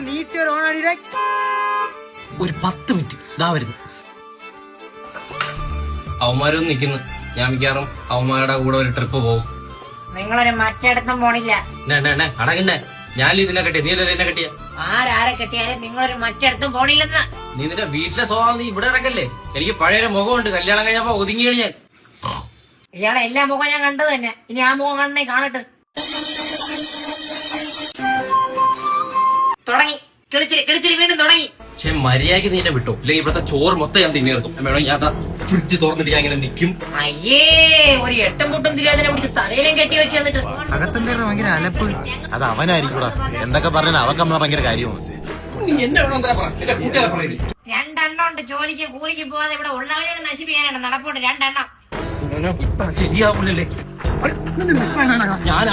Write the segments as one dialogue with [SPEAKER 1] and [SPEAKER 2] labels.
[SPEAKER 1] നീറ്റൊരു ഓണാടിയുടെ
[SPEAKER 2] ഒരു 10 മിനിറ്റ് ഇതാ വരുന്നു. അവന്മാരൊന്നും നിക്കുന്നു. ഞാൻ മിക്കാറും അവന്മാരുടെ കൂടെ ഒരു ട്രിപ്പ് പോകും.
[SPEAKER 3] നിങ്ങളൊരു മറ്റിടത്തും പോണില്ല.
[SPEAKER 2] അടങ്ങന്നെ ഞാൻ ഇതിനെ കെട്ടിയ, നീ അല്ലേ എന്നെ കെട്ടിയ?
[SPEAKER 3] ആരാരെ കെട്ടിയാലും നിങ്ങളൊരു മറ്റിടത്തും പോണില്ലെന്ന്.
[SPEAKER 2] നീ നിന്റെ വീട്ടിലെ സ്വഭാവം നീ ഇവിടെ ഇറക്കല്ലേ. എനിക്ക് പഴയൊരു മുഖമുണ്ട്. കല്യാണം കഴിഞ്ഞപ്പോ ഒതുങ്ങിയാണ് ഞാൻ.
[SPEAKER 3] ഇയാളെ എല്ലാ മുഖം ഞാൻ കണ്ടത് തന്നെ. ഇനി ആ മുഖം കണ്ണേ കാണട്ടെ. തുടങ്ങി കിളിച്ചിരി വീണ്ടും തുടങ്ങി.
[SPEAKER 2] പക്ഷെ മര്യാദക്ക് നീ എന്നെ വിട്ടോ, ഇല്ലെങ്കിൽ ഇവിടുത്തെ ചോറ് മൊത്തം ഞാൻ തിന്നിറക്കും. വേണം ഞാൻ ഫ്രിഡ്ജ് തുറന്നിട്ട് ഞാൻ ഇങ്ങനെ നിൽക്കും.
[SPEAKER 3] അയ്യേ, ഒരു 8 മുട്ടും തിരുവാതിനെ പിടിച്ച് തലയിലും കെട്ടി വെച്ച് തന്നിട്ട്
[SPEAKER 1] അകത്തെന്താ ഭയങ്കര അലപ്പ്.
[SPEAKER 4] അത് അവനായിരിക്കൂടാ. എന്തൊക്കെ പറഞ്ഞാൽ അവർക്ക് നമ്മളെ ഭയങ്കര കാര്യമാണ്.
[SPEAKER 2] നീ എന്നെ വേണം എന്താ പറ, എന്റെ കൂട്ടുകാരെ പറയുന്നത്.
[SPEAKER 3] 2 എണ്ണം ഉണ്ട്. ജോലിക്ക് കൂലിക്ക് പോവാതെ ഇവിടെ ഉള്ളവരോട് നശിപ്പിക്കാനാണ് നടപ്പുണ്ട് 2 എണ്ണം.
[SPEAKER 2] ശരിയാവില്ലല്ലേ. ഞാൻ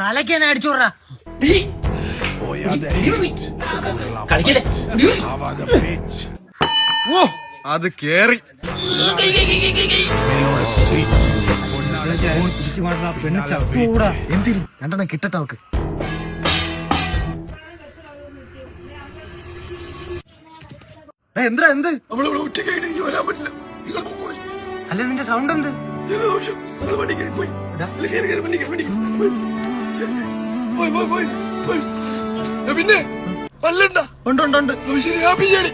[SPEAKER 1] തലയ്ക്ക് തന്നെ അടിച്ചുവിടാ.
[SPEAKER 2] കളിക്കല്ലേ.
[SPEAKER 4] ഓ അത് കേറി.
[SPEAKER 1] എന്തിനും 2 എണ്ണം കിട്ടട്ടെ അവക്ക്. എന്താ എന്ത് അല്ല നിന്റെ സൗണ്ട് എന്ത്?
[SPEAKER 4] പിന്നെ ഉണ്ട്.
[SPEAKER 1] ഉണ്ട്.
[SPEAKER 4] ശരി, ഹാപ്പി ചെയ്യണേ.